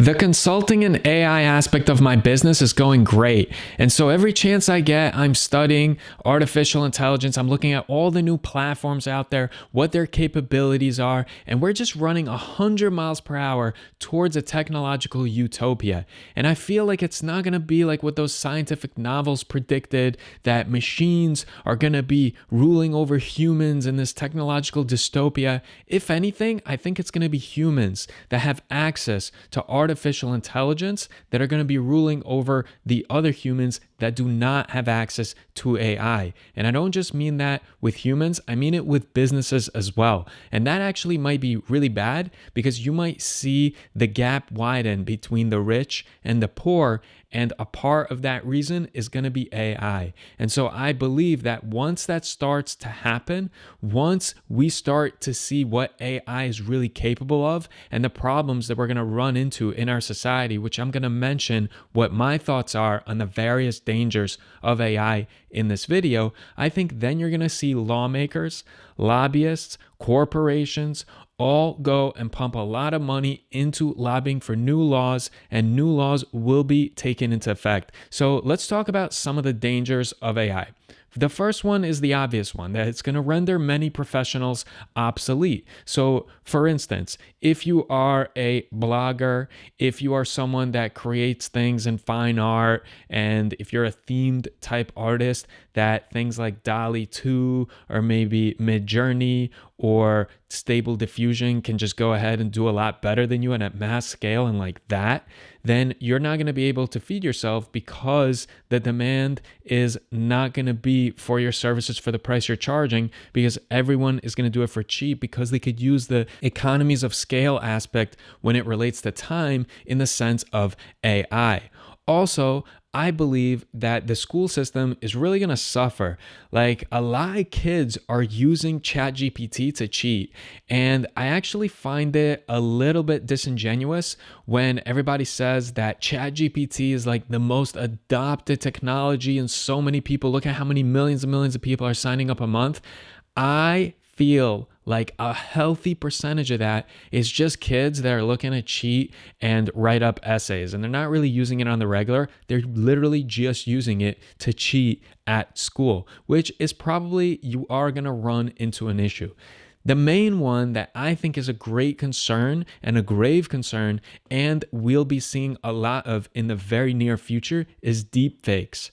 The consulting and AI aspect of my business is going great. And so every chance I get, I'm studying artificial intelligence. I'm looking at all the new platforms out there, what their capabilities are, and we're just running 100 miles per hour towards a technological utopia. And I feel like it's not going to be like what those scientific novels predicted, that machines are going to be ruling over humans in this technological dystopia. If anything, I think it's going to be humans that have access to artificial intelligence that are going to be ruling over the other humans that do not have access to AI. And I don't just mean that with humans, I mean it with businesses as well. And that actually might be really bad because you might see the gap widen between the rich and the poor. And a part of that reason is going to be AI. And so I believe that once that starts to happen, once we start to see what AI is really capable of and the problems that we're going to run into in our society, which I'm going to mention what my thoughts are on the various dangers of AI in this video, I think then you're going to see lawmakers, lobbyists, corporations, all go and pump a lot of money into lobbying for new laws, and new laws will be taken into effect. So let's talk about some of the dangers of AI. The first one is the obvious one, that it's going to render many professionals obsolete. So for instance, if you are a blogger, if you are someone that creates things in fine art, and if you're a themed type artist, that things like DALL-E 2 or maybe Midjourney or Stable Diffusion can just go ahead and do a lot better than you and at mass scale and like that, then you're not going to be able to feed yourself because the demand is not going to be for your services for the price you're charging, because everyone is going to do it for cheap because they could use the economies of scale aspect when it relates to time in the sense of AI. Also, I believe that the school system is really going to suffer. Like, a lot of kids are using ChatGPT to cheat. And I actually find it a little bit disingenuous when everybody says that ChatGPT is like the most adopted technology and so many people, look at how many millions and millions of people are signing up a month. I feel like a healthy percentage of that is just kids that are looking to cheat and write up essays, and they're not really using it on the regular. They're literally just using it to cheat at school, which is probably, you are going to run into an issue. The main one that I think is a great concern and a grave concern, and we'll be seeing a lot of in the very near future, is deepfakes.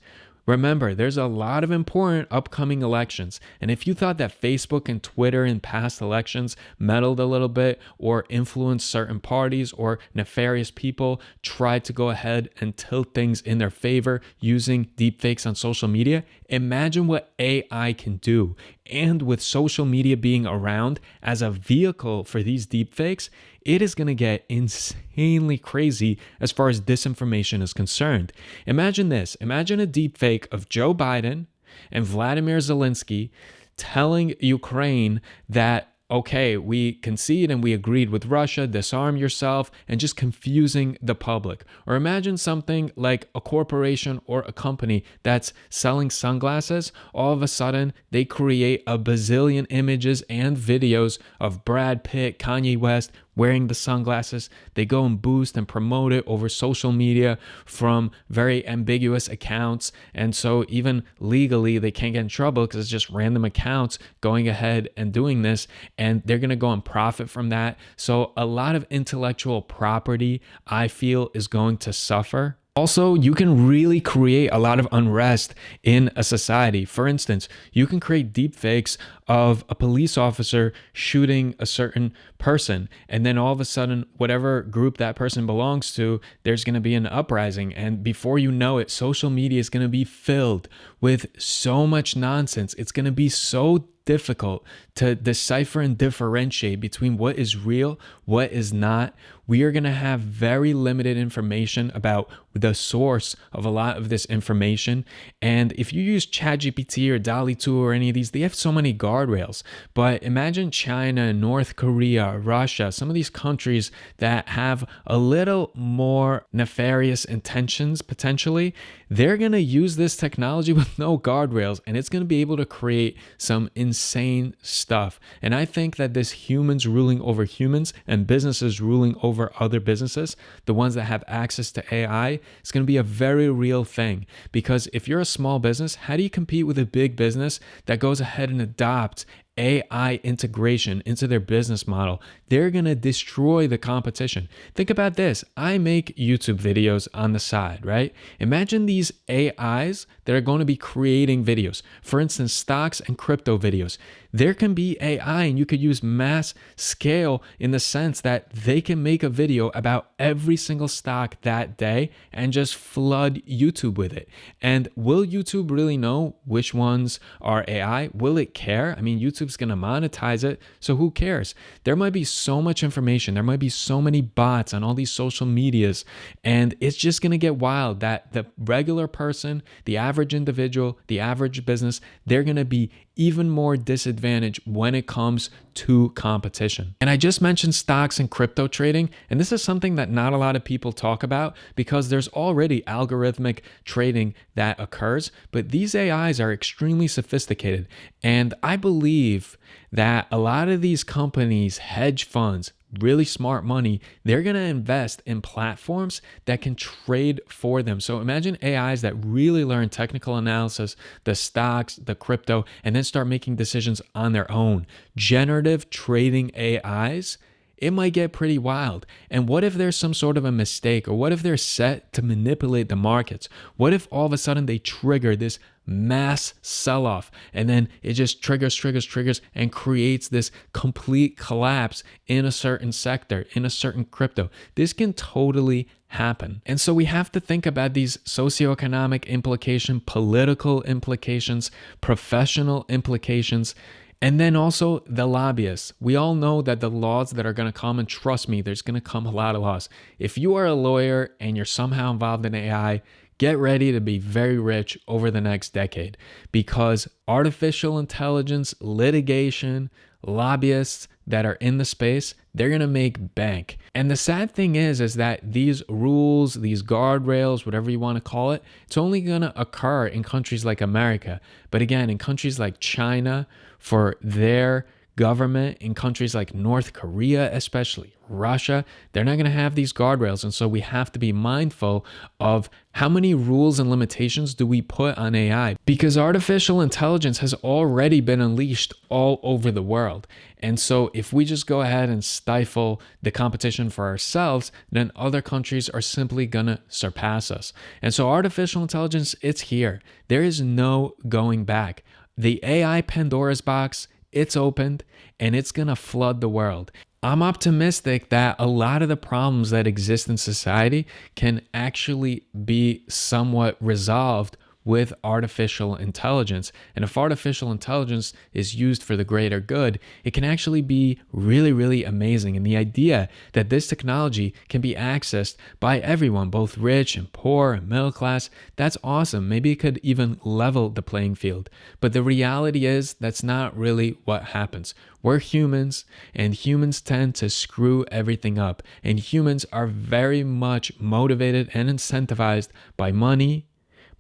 Remember, there's a lot of important upcoming elections. And if you thought that Facebook and Twitter in past elections meddled a little bit or influenced certain parties, or nefarious people tried to go ahead and tilt things in their favor using deepfakes on social media, imagine what AI can do. And with social media being around as a vehicle for these deepfakes, it is going to get insanely crazy as far as disinformation is concerned. Imagine this. Imagine a deepfake of Joe Biden and Vladimir Zelensky telling Ukraine that, okay, we concede and we agreed with Russia, disarm yourself, and just confusing the public. Or imagine something like a corporation or a company that's selling sunglasses. All of a sudden, they create a bazillion images and videos of Brad Pitt, Kanye West, wearing the sunglasses. They go and boost and promote it over social media from very ambiguous accounts. And so even legally, they can't get in trouble because it's just random accounts going ahead and doing this. And they're going to go and profit from that. So a lot of intellectual property, I feel, is going to suffer. Also, you can really create a lot of unrest in a society. For instance, you can create deepfakes of a police officer shooting a certain person, and then all of a sudden, whatever group that person belongs to, there's going to be an uprising. And before you know it, social media is going to be filled with so much nonsense. It's going to be so difficult to decipher and differentiate between what is real, what is not. We are going to have very limited information about the source of a lot of this information. And if you use ChatGPT or DALL-E 2 or any of these, they have so many guardrails. But imagine China, North Korea, Russia, some of these countries that have a little more nefarious intentions potentially. they're going to use this technology with no guardrails, and it's going to be able to create some insane stuff. And I think that this humans ruling over humans and businesses ruling over other businesses, the ones that have access to AI, is going to be a very real thing. Because if you're a small business, how do you compete with a big business that goes ahead and adopts AI integration into their business model? They're going to destroy the competition. Think about this. I make YouTube videos on the side, right? Imagine these AIs that are going to be creating videos. For instance, stocks and crypto videos. There can be AI and you could use mass scale in the sense that they can make a video about every single stock that day and just flood YouTube with it. And will YouTube really know which ones are AI? Will it care? I mean, YouTube's going to monetize it, so who cares? There might be so much information. There might be so many bots on all these social medias, and it's just going to get wild that the regular person, the average individual, the average business, they're going to be even more disadvantaged when it comes to competition. And I just mentioned stocks and crypto trading, and this is something that not a lot of people talk about because there's already algorithmic trading that occurs, but these AIs are extremely sophisticated. And I believe that a lot of these companies, hedge funds, really smart money, they're going to invest in platforms that can trade for them. So imagine AIs that really learn technical analysis, the stocks, the crypto, and then start making decisions on their own. Generative trading AIs, it might get pretty wild. And what if there's some sort of a mistake, or what if they're set to manipulate the markets? What if all of a sudden they trigger this mass sell-off and then it just triggers and creates this complete collapse in a certain sector, in a certain crypto? This can totally happen. And so we have to think about these socioeconomic implications, political implications, professional implications, and then also the lobbyists. We all know that the laws that are going to come, and trust me, there's going to come a lot of laws. If you are a lawyer and you're somehow involved in AI, get ready to be very rich over the next decade, because artificial intelligence, litigation, lobbyists that are in the space, they're going to make bank. And the sad thing is that these rules, these guardrails, whatever you want to call it, it's only going to occur in countries like America. But again, in countries like China, for their government, in countries like North Korea, especially Russia, they're not going to have these guardrails. And so we have to be mindful of how many rules and limitations do we put on AI, because artificial intelligence has already been unleashed all over the world. And so if we just go ahead and stifle the competition for ourselves, then other countries are simply going to surpass us. And so artificial intelligence, it's here. There is no going back. The AI Pandora's box, it's opened, and it's going to flood the world. I'm optimistic that a lot of the problems that exist in society can actually be somewhat resolved with artificial intelligence. And if artificial intelligence is used for the greater good, it can actually be really, really amazing. And the idea that this technology can be accessed by everyone, both rich and poor and middle class, that's awesome. Maybe it could even level the playing field. But the reality is that's not really what happens. We're humans, and humans tend to screw everything up. And humans are very much motivated and incentivized by money,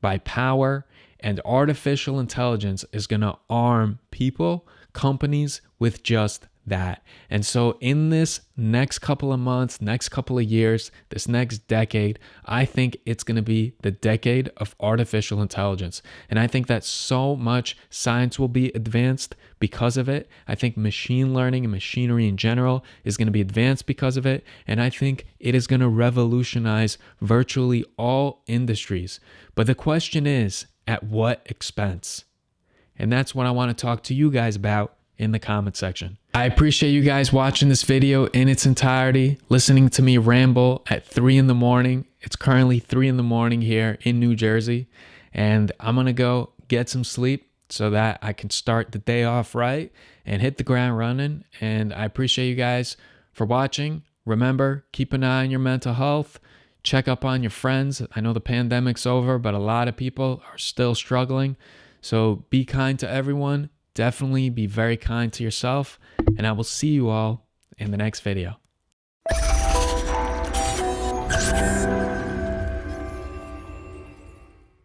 by power, and artificial intelligence is going to arm people, companies with just that. And so in this next couple of months, next couple of years, this next decade, I think it's going to be the decade of artificial intelligence. And I think that so much science will be advanced because of it. I think machine learning and machinery in general is going to be advanced because of it. And I think it is going to revolutionize virtually all industries. But the question is, at what expense? And that's what I want to talk to you guys about in the comment section. I appreciate you guys watching this video in its entirety, listening to me ramble at 3 in the morning. It's currently 3 in the morning here in New Jersey, and I'm going to go get some sleep so that I can start the day off right and hit the ground running. And I appreciate you guys for watching. Remember, keep an eye on your mental health. Check up on your friends. I know the pandemic's over, but a lot of people are still struggling. So be kind to everyone. Definitely be very kind to yourself, and I will see you all in the next video.